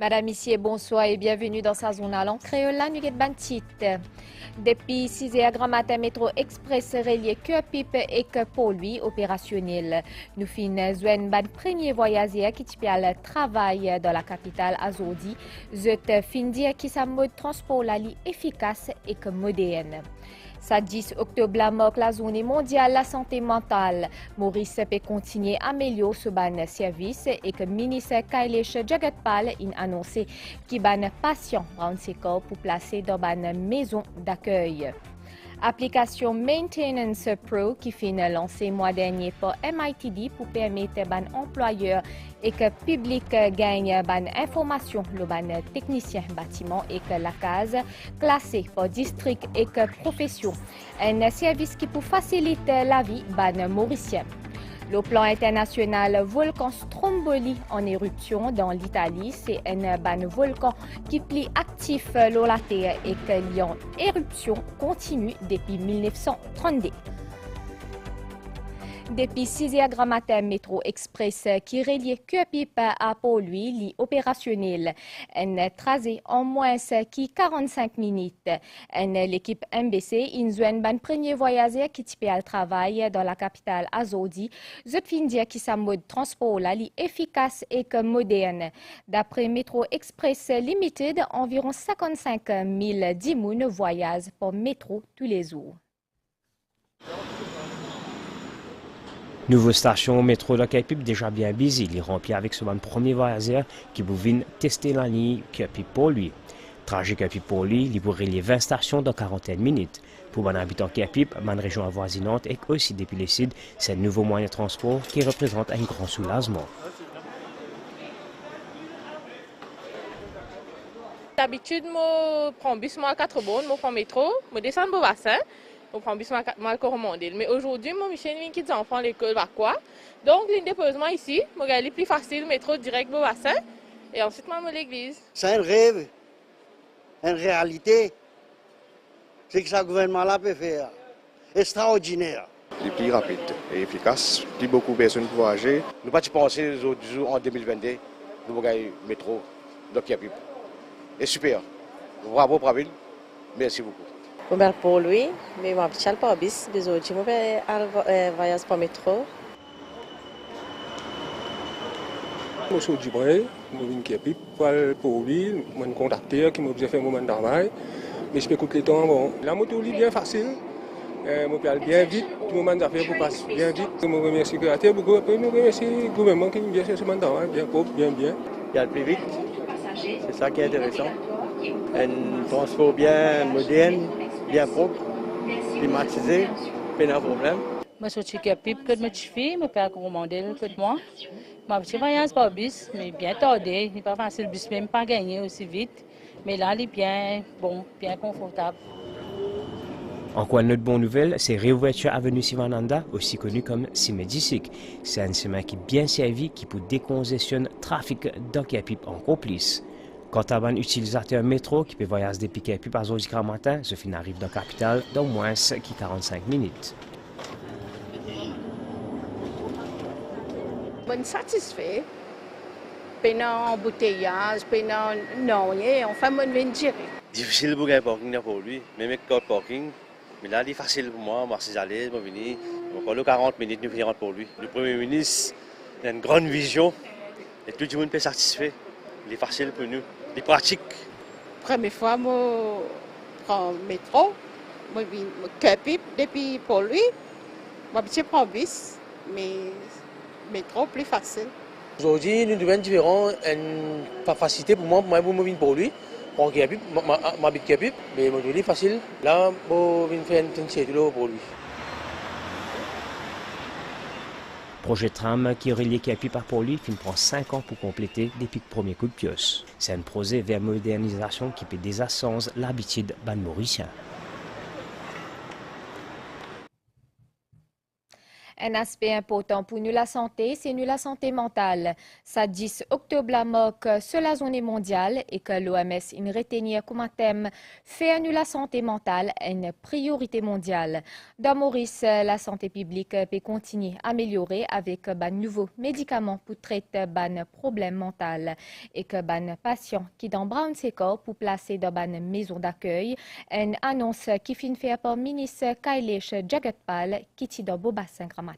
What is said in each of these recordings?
Madame, Monsieur, bonsoir et bienvenue dans sa zone à créole la nuit bantit. Depuis 6h grand matin, métro express relié que pipe et que pour lui opérationnel. Nous finissons un premier voyageur qui le travail dans la capitale Azodi. Je fin dire qui sa mode transport la efficace et que moderne. Sa 10 octobre, la marque la journée mondiale la santé mentale. Maurice peut continuer à améliorer ce ban service et que le ministre Kailesh Jagatpal a annoncé qu'il ban patient prendre ses corps pour placer dans une maison d'accueil. Application Maintenance Pro qui finit lancée mois dernier par MITD pour permettre aux employeurs et que le public gagne ban information le ban technicien bâtiment et que la case classée par district et que profession. Un service qui peut faciliter la vie ban mauricien. Le plan international volcan Stromboli en éruption dans l'Italie, c'est un volcan qui plie actif l'eau la terre et que l'éruption continue depuis 1932. Depuis 6h grand matin, métro express qui relie Cuepipe à Port-Louis, opérationnel. Un tracé en moins qui 45 minutes. L'équipe MBC, un premier voyageur qui type le travail dans la capitale Azodi. Je fin dire qui sa mode transport là, efficace et que moderne. D'après Métro Express Limited, environ 55 000 dimoun voyagent par métro tous les jours. Nouveau station métro de Cuepipe déjà bien busy. Il est rempli avec ce premier voyageur qui vous vient tester la ligne Cuepipe pour lui. Trajet Cuepipe pour lui, il pourrait relier 20 stations dans 40 minutes. Pour les habitants Cuepipe, une région avoisinante et aussi depuis le sud, c'est un nouveau moyen de transport qui représente un grand soulagement. D'habitude, je prends bus à 4 bornes, je prends métro, je descends au bassin. On prend bus à Coromandel. Mais aujourd'hui, mon Michel vient qui des enfants à l'école va quoi. Donc, le déposement ici, je vais plus facile, métro direct au bassin. Et ensuite, je vais à l'église. C'est un rêve, une réalité. C'est que ce gouvernement-là peut faire. Extraordinaire. Il est plus rapide et efficace. Plus beaucoup de personnes pour voyager. Nous pas penser aujourd'hui en 2022, nous avons un métro de Cuepipe. C'est super. Bravo pour la ville. Merci beaucoup. Pour lui, mais je ne vais pas bis, aujourd'hui, je vais voyager par métro. Je suis Djibril, je viens de Cuepipe pour lui, je suis contacté qui m'a fait un moment de travail, mais je peux écouter le temps. Bon. La moto est bien facile, je peux aller bien vite, tout le monde d'affaires pour passer bien vite. Je remercie le créateur beaucoup, je remercie le gouvernement qui vient faire ce moment de travail, bien propre, bien. Il y a le plus vite, c'est ça qui est intéressant. Un transport bien moderne, bien propre, climatisé, pas de problème. Je suis Cuepipe, que je fais, je peux commander que moi. Je voyage par bus, mais bien tardé. Il n'est pas facile, le bus même pas gagner aussi vite. Mais là, il est bien bon, bien confortable. Encore une autre bonne nouvelle, c'est réouverture avenue Sivananda, aussi connue comme Simedisic. C'est un chemin qui est bien servi, qui peut décongestionner le trafic dans Cuepipe encore plus. Quant à un utilisateur métro qui peut voyager depuis Cuepipe à Zodi grand matin, ce fin arrive dans la capitale dans moins de 45 minutes. Je suis satisfait. Pas d'embouteillage, non, enfin, je vais gérer. Difficile pour gagner parking pour lui, même avec le parking. Mais là, il est facile pour moi, je suis allé, je suis venu. Encore 40 minutes, nous finirons pour lui. Le Premier ministre a une grande vision et tout le monde est satisfait. Il est facile pour nous, il est pratique. Première fois, je prends le métro, je viens Cuepipe depuis pour lui. Je prends bus, mais le métro plus facile. Aujourd'hui, nous devons différents, une facilité pour moi je viens pour lui. Pour Cuepipe, m'habite Cuepipe, mais c'est facile. Là, je viens faire une cédule pour lui. Projet tram qui relie Cuepipe à Port-Louis prend 5 ans pour compléter depuis le premier coup de pioche. C'est un projet vers modernisation qui peut désascenser l'habitude ban mauricien. Un aspect important pour nous la santé, c'est nous la santé mentale. Ça 10 octobre la moque sur la journée mondiale et que l'OMS une retenir comme un thème faire nous la santé mentale une priorité mondiale. Dans Maurice, la santé publique peut continuer à améliorer avec de nouveaux médicaments pour traiter de problèmes mentaux et que de patients qui dans Brown Secor pour placer dans une maison d'accueil. Une annonce qui finit faire par ministre Kailesh Jagatpal qui est dans Bobassin Gramatin.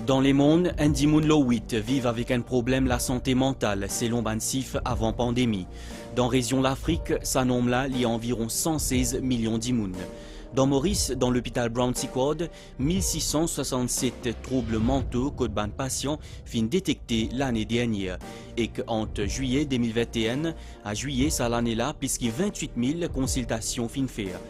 Dans les mondes, Indimoun Lowit vivent avec un problème la santé mentale, selon Bansif avant pandémie. Dans région l'Afrique, ça nomme là, il y a environ 116 millions d'imouns. Dans Maurice, dans l'hôpital Brown Sequard, 1667 troubles mentaux que ban patients fin détectés l'année dernière. Et qu'entre juillet 2021 à juillet ça l'année-là, plus que 28 000 consultations fin faire.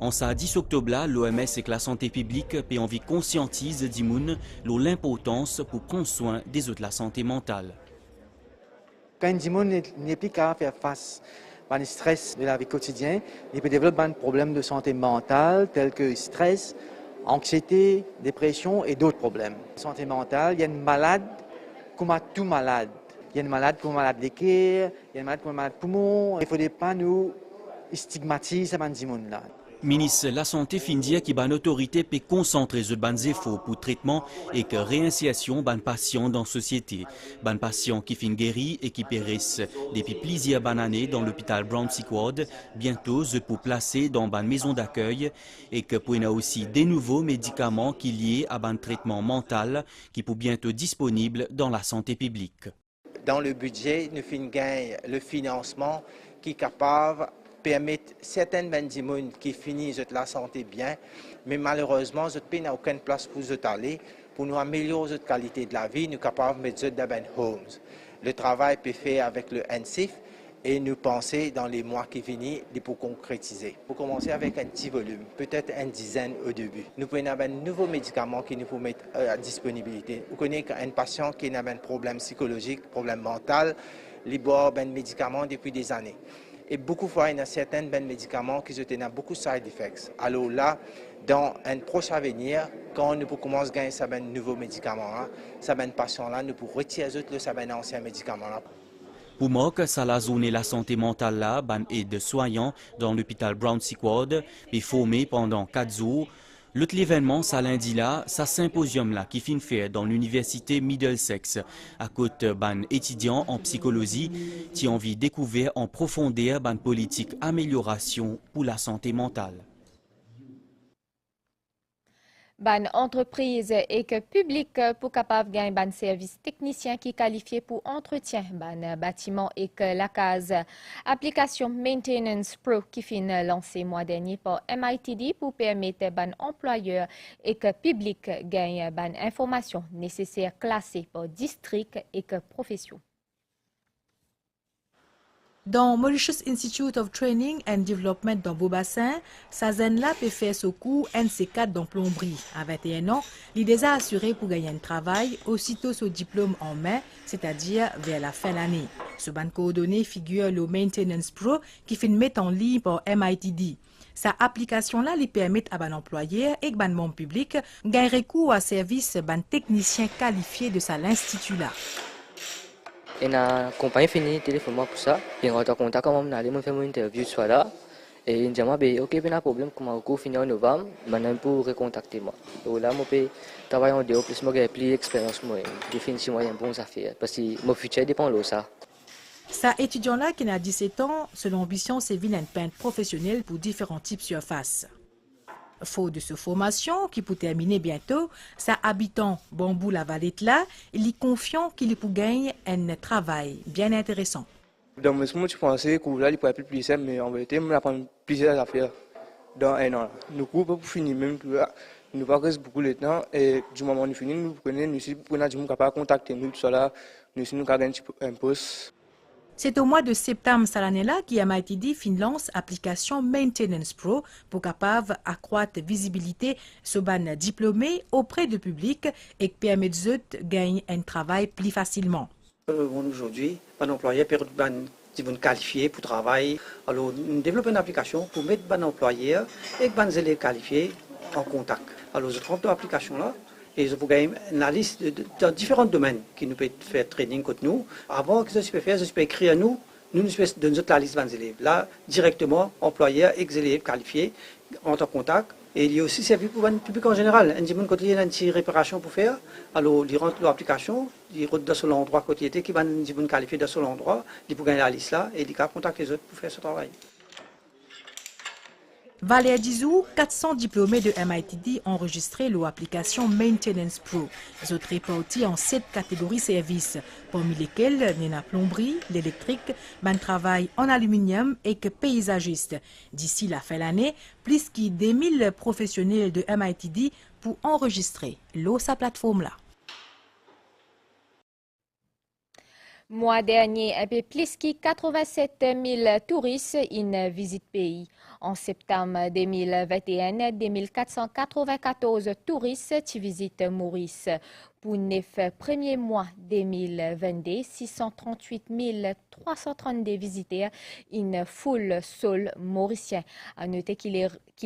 En ça 10 octobre là, l'OMS et la santé publique peut envie conscientise d'immun l'importance pour prendre soin des autres la santé mentale. Quand Indimoun n'est plus qu'à faire face au stress de la vie quotidienne, il peut développer des problèmes de santé mentale tels que stress, anxiété, dépression et d'autres problèmes. Santé mentale, il y a une malade comme à tout malade. Il y a une malade comme malade de cœur, il y a une malade comme malade de poumon. Il ne faudrait pas nous stigmatiser ces gens-là. Ministre la Santé findia qui ban autorité peut concentrer sur ban efforts pour traitement et que réinsertion ban patients dans la société. Ban patients qui fin guéris et qui périssent depuis plusieurs années dans l'hôpital Brown Sequard, bientôt pour placer dans ban maison d'accueil et que pour y a aussi des nouveaux médicaments qui liés à ban traitement mental qui pour bientôt disponible dans la santé publique. Dans le budget, nous fin gagne le financement qui est capable permettre certaines bendimounes qui finissent la santé bien, mais malheureusement, notre pays n'a aucune place pour eux aller. Pour nous améliorer notre qualité de la vie, nous sommes capables de mettre dans des homes. Le travail peut faire avec le NCIF et nous penser dans les mois qui viennent pour concrétiser. Pour commencer avec un petit volume, peut-être une dizaine au début. Nous pouvons avoir un nouveau médicament qui nous faut mettre à disponibilité. Vous connaissez qu'un patient qui a un problème psychologique, problème mental, il boit un médicament depuis des années. Et beaucoup de fois, il y a certains médicaments qui ont beaucoup de side effects. Alors là, dans un prochain avenir, quand nous commençons à gagner ce nouveau médicament, ce patient-là, nous pouvons retirer ce ancien médicament. Pour moi, ça la zone la santé mentale là, ban aide soignant dans l'hôpital Brown Sequard, puis formé pendant 4 jours. L'autre événement, ça lundi là, ça symposium là qui fin fait dans l'université Middlesex, à côté ban étudiants en psychologie, qui ont envie de découvrir en profondeur ban politique amélioration pour la santé mentale. Ban entreprise et que public pour capable gagner ban service technicien qui qualifié pour entretien ban bâtiment et que la case application Maintenance Pro qui fin lancé mois dernier par MITD pour permettre ban employeur et que public gagne ban information nécessaire classée par district et que profession. Dans Mauritius Institute of Training and Development dans Bobassin, Sazen-là peut faire ce cours NC4 dans plomberie. À 21 ans, il est déjà assuré pour gagner un travail aussitôt son diplôme en mai, c'est-à-dire vers la fin de l'année. Ce ban coordonné figure le Maintenance Pro qui fait mettre en ligne par MITD. Sa application-là lui permet à ban employeur et ban membre public gagner recours à service ban technicien qualifié de sa l'institut-là. Et la compagnie finit téléphone pour ça. Et on a contact quand on allait me faire une interview soit là. Et il dit moi ok ben un problème comment on finit en novembre, maintenant pour recontacter moi. Donc là moi peux travailler en dehors plus moi j'ai plus d'expérience moi. Définitivement il y a une bonne affaire parce que mon futur dépend de ça. Sa étudiant-là qui a 17 ans, son ambition c'est de un peintre professionnel pour différents types de surfaces. Faute de cette formation, qui peut terminer bientôt, sa habitant Bambou la Valette là, il est confiant qu'il peut gagner un travail bien intéressant. Dans mon moment, je pensais que là, il pourrait être plus simple, mais en vérité, on apprend plusieurs affaires dans un an. Nous coupons pour finir, même que nous pas reste beaucoup de temps, et du moment où nous finissons, nous prenons, nous sommes capables de contacter nous, tout ça, nous sommes capables de gagner un poste. C'est au mois de septembre cette année-là qu'MITD lance l'application Maintenance Pro pour capable accroître visibilité sur ban diplômé auprès du public et permettre de gagner un travail plus facilement. Aujourd'hui, un employeur peut être qualifié pour travailler. Alors, nous développons une application pour mettre un employeur et un élève qualifié en contact. Alors, je trompe dans l'application là. Et je vous gagne une liste de différents domaines qui nous peuvent faire training contre nous. Avant que je peux faire, je peux écrire à nous donner la liste des élèves. Là, directement, employeur, ex-élèves qualifiés, entre en contact. Et il y a aussi servi pour le public en général. Un dimanche, quand il y a une petite réparation pour faire, alors il rentre dans l'application, il rentre dans son endroit côté qui va nous qualifier dans son endroit, il peut gagner la liste là et il va contacter les autres pour faire ce travail. Valère Dizou, 400 diplômés de MITD enregistré l'application Maintenance Pro. Ils ont répartis en 7 catégories services, parmi lesquelles la plomberie, l'électrique, le travail en aluminium et que paysagiste. D'ici la fin de l'année, plus de 2000 professionnels de MITD pour enregistrer sa plateforme-là. Mois dernier, un peu plus de 87 000 touristes ont visité le pays. En septembre 2021, 2494 touristes qui visitent Maurice. Pour 9 premiers mois 2022, 638 332 visiteurs, une foule sol mauricien. À noter que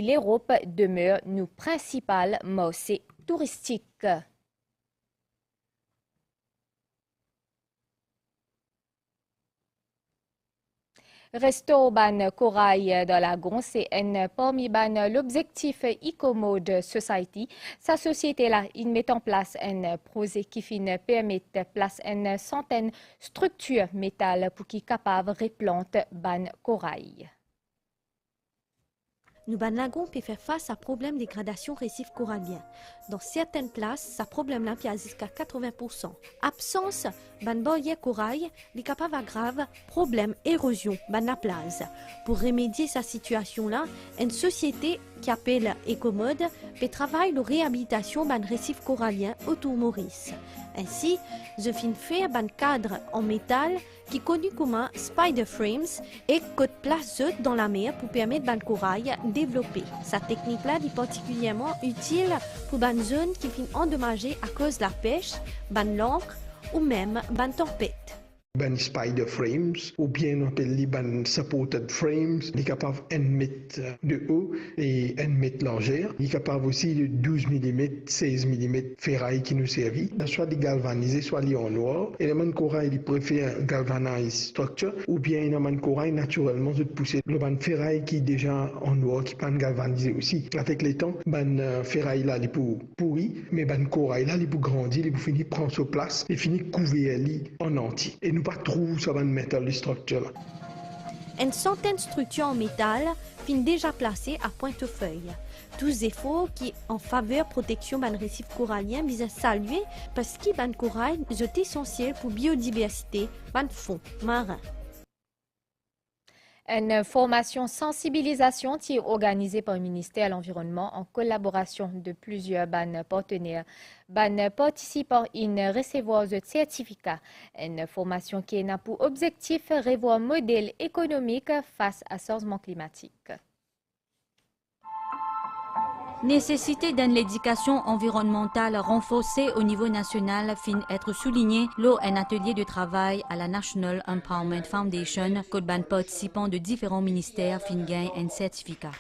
l'Europe demeure nos principales marchés touristiques. Resto ban corail dans la Gon, c'est un parmi l'objectif EcoMode Society. Sa société-là, il met en place un projet qui permet de placer une centaine de structures métal pour qui capable de replanter ban corail. Nous Lagon peut faire face à problème de dégradation récif corallien. Dans certaines places, ce problème-là peut jusqu'à 80%. Absence ban boyer corail, est capable d'aggraver problème érosion ban la plage. Pour remédier sa situation-là, une société qui appelle EcoMode peut travailler la réhabilitation ban récif corallien autour Maurice. Ainsi, je finis faire un cadre en métal qui est connu comme Spider Frames et code place dans la mer pour permettre ban corail développer. Cette technique-là est particulièrement utile pour ban zones qui finissent endommagées à cause de la pêche, ban l'encre ou même ban tempête. Ban spider frames, ou bien on appelle les ban supported frames, il est capable de 1 mètre de haut et 1 mètre largeur. Il est capable aussi de 12 mm, 16 mm ferraille qui nous servit. Soit des galvanisés, soit les en noir. Et le man corail, il préfère galvanized structure, ou bien il y a man corail naturellement de pousser le ban ferraille qui est déjà en noir, qui peut galvaniser aussi. Avec le temps, ban ferraille là, il peut pourrir, mais ban corail là, il peut grandir, il peut finir prendre sa place et finir couvrir en entier. Et nous pas trop ça va mettre les structures là. Une centaine de structures en métal finissent déjà placées à Pointe-aux-Feuilles. Tous efforts qui en faveur de protection ban récif corallien visent à saluer parce que ban corail est essentiel pour biodiversité ban fond marin. Une formation sensibilisation qui est organisée par le ministère de l'Environnement en collaboration de plusieurs partenaires. Ban participants in recevoir de certificat. Une formation qui a pour objectif de revoir le modèle économique face à changement climatique. Nécessité d'une éducation environnementale renforcée au niveau national fin être soulignée lors d'un atelier de travail à la National Empowerment Foundation, que ban participants de différents ministères fin gagnent un certificat.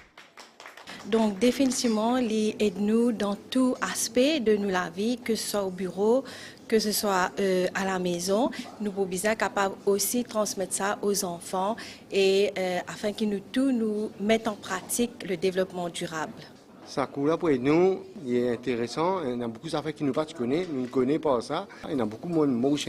Donc définitivement, il aide-nous dans tout aspect de la vie, que ce soit au bureau, que ce soit à la maison. Nous pouvons être capables aussi de transmettre ça aux enfants et afin qu'ils nous mettent en pratique le développement durable. Ça coule pour nous, il est intéressant. Il y a beaucoup d'affaires qui nous connaissent, nous ne connaissons pas ça. Il y a beaucoup de monde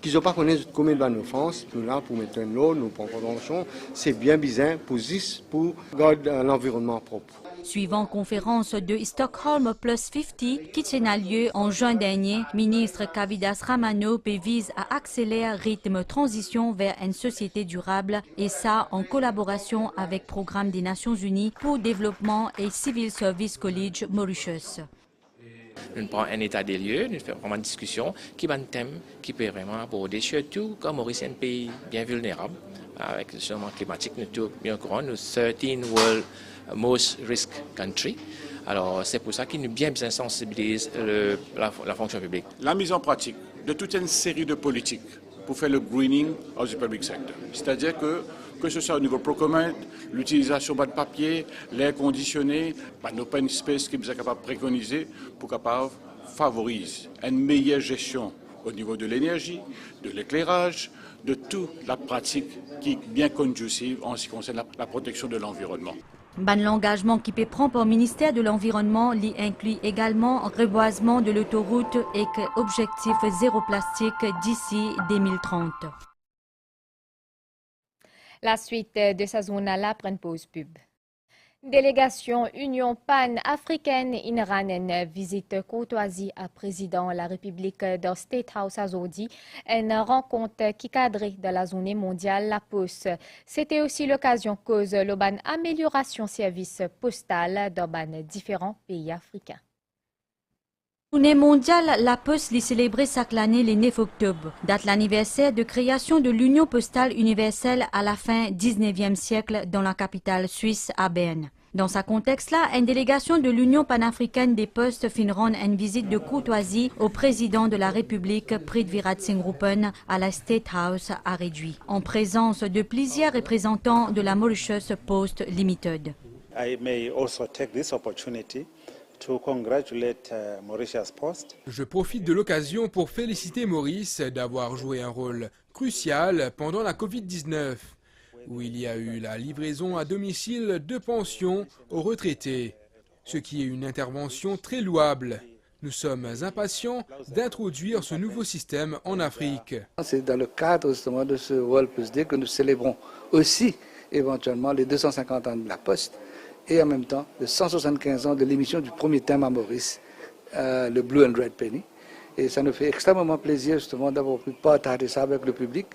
qui ne pas connaissent comment dans nos France. Nous là pour mettre l'eau, nous prenons attention. C'est bien bizarre pour garder l'environnement propre. Suivant conférence de Stockholm Plus 50 qui tient lieu en juin dernier, ministre Kavidas Ramano vise à accélérer le rythme de transition vers une société durable et ça en collaboration avec le Programme des Nations Unies pour le développement et Civil Service College Mauritius. Nous prenons un état des lieux, nous faisons vraiment une discussion qui est un thème qui peut vraiment aborder surtout comme Maurice est un pays bien vulnérable avec le changement climatique. Nous sommes bien au courant, nous 13 World Most Risk Country. Alors c'est pour ça qu'il nous bien sensibilise la fonction publique. La mise en pratique de toute une série de politiques pour faire le greening of the public sector. C'est-à-dire que que ce soit au niveau procurement, l'utilisation de papier, l'air conditionné, l'open space qui est capable de préconiser pour capable favorise une meilleure gestion au niveau de l'énergie, de l'éclairage, de toute la pratique qui est bien conducive en ce qui concerne la protection de l'environnement. L'engagement qui peut prendre au ministère de l'Environnement inclut également reboisement de l'autoroute et objectif zéro plastique d'ici 2030. La suite de sa zone là après une pause pub. Délégation Union pan-africaine iranienne visite courtoisie à président de la République de State House à Zodi, une rencontre qui cadrait de la zone mondiale la poste. C'était aussi l'occasion cause l'oban amélioration service postal dans différents pays africains. Journée mondiale, la Poste est célébrée chaque année le 9 octobre, date l'anniversaire de création de l'Union postale universelle à la fin du 19e siècle dans la capitale suisse à Berne. Dans ce contexte-là, une délégation de l'Union panafricaine des postes fit rendre une visite de courtoisie au président de la République, Prithviraj Singh-Rupan, à la State House à Réduit, en présence de plusieurs représentants de la Mauritius Post Limited. I may also take this opportunity to congratulate Mauritius Post. Je profite de l'occasion pour féliciter Maurice d'avoir joué un rôle crucial pendant la Covid-19, où il y a eu la livraison à domicile de pensions aux retraités, ce qui est une intervention très louable. Nous sommes impatients d'introduire ce nouveau système en Afrique. C'est dans le cadre justement de ce World Post Day que nous célébrons aussi éventuellement les 250 ans de la Poste, et en même temps les 175 ans de l'émission du premier thème à Maurice, le Blue and Red Penny. Et ça nous fait extrêmement plaisir justement d'avoir pu partager ça avec le public,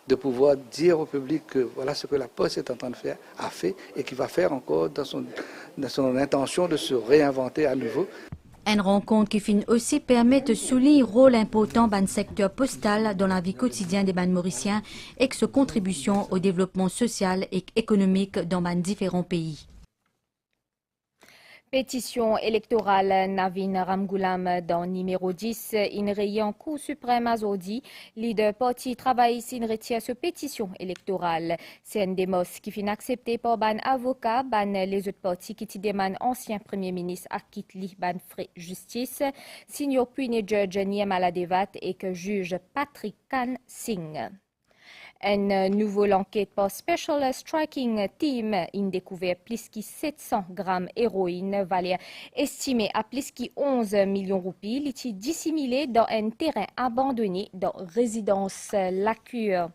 de pouvoir dire au public que voilà ce que la Poste est en train de faire, a fait et qui va faire encore dans son intention de se réinventer à nouveau. Une rencontre qui finit aussi permet de souligner le rôle important du secteur postal dans la vie quotidienne des Mauriciens et sa contribution au développement social et économique dans différents pays. Pétition électorale Navin Ramgoolam dans numéro 10, in rayon Cour suprême à Zodi. Leader parti travailliste in retient cette pétition électorale. C'est un démos qui finit accepté par ban avocat, ban les autres partis qui demandent ancien premier ministre Akit Li ban frais justice, signor puis judge Niamala Devat et que juge Patrick Khan Singh. Un nouveau enquête par Special Striking Team a découvert plus de 700 grammes d'héroïne, valeur estimée à plus de 11 millions de roupies, qui est dissimulée dans un terrain abandonné dans résidence La Cure.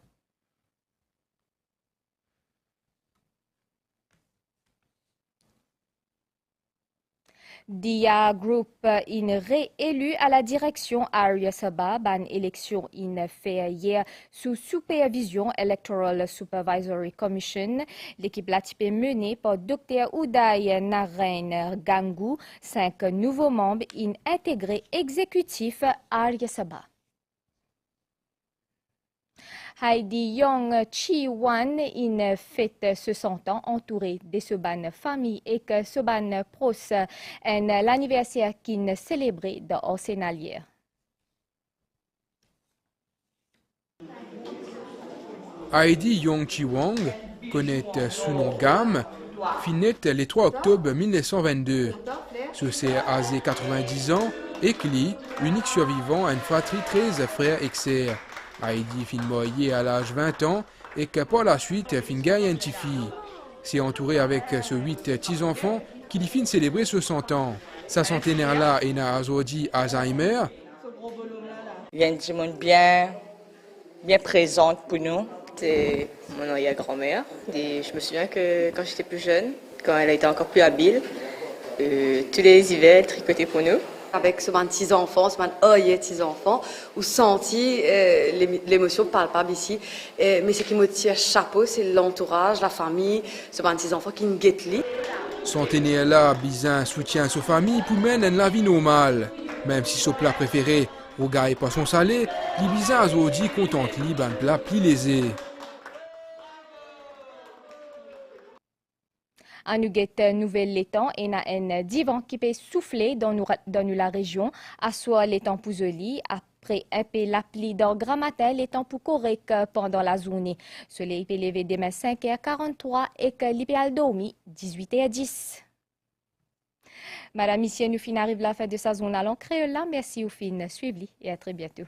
Dia Group in réélu à la direction Arya Sabah, ban élection in fait hier sous supervision Electoral Supervisory Commission. L'équipe l'a typé menée par Dr Uday Narain Gangu, 5 nouveaux membres in intégré exécutif Arya Sabah. Heidi Yong Chi Wan in fête ce 100 ans entouré de ce ban famille et que ce ban pros l'anniversaire qu'il célébré dans Sénalière. Heidi Yong Chi Wang, connaît sous nom Gam, finit le 3 octobre 1922. Sur ses âgés 90 ans, Ekli, unique survivant à une fratrie 13 frères et sœurs. Heidi fin mariée à l'âge 20 ans et que par la suite fin gagne une fille. C'est entouré avec ses 8 petits-enfants qui fin célébrer 60 ans. Sa centenaire-là est à aujourd'hui Alzheimer. Il y a une Timon bien présente pour nous. C'est mon arrière-grand-mère. Je me souviens que quand j'étais plus jeune, quand elle était encore plus habile, tous les hivers, elle tricotait pour nous. Avec ce petits enfants, ce petits enfants, ou senti l'émotion palpable ici. Mais ce qui me tire chapeau, c'est l'entourage, la famille, ce petits enfants qui nous guettent. Centenaire là, Bizin soutient sa famille pour mener la vie normale. Même si son plat préféré, au gars et poisson salé, les Bizin aujourd'hui content libre un plat plus lésé. À nous nouvelle l'étang et na un divan qui peut souffler dans la région, à soit l'étang Pouzoli, à après un peu l'appli dans Grammatel étant pour correct pendant la journée. Soleil peut lever demain 5h43 et que l'idéal dormi 18h10. Madame, monsieur, nous fin arrive la fin de sa zone à l'encre là. Merci au fin, suivez et à très bientôt.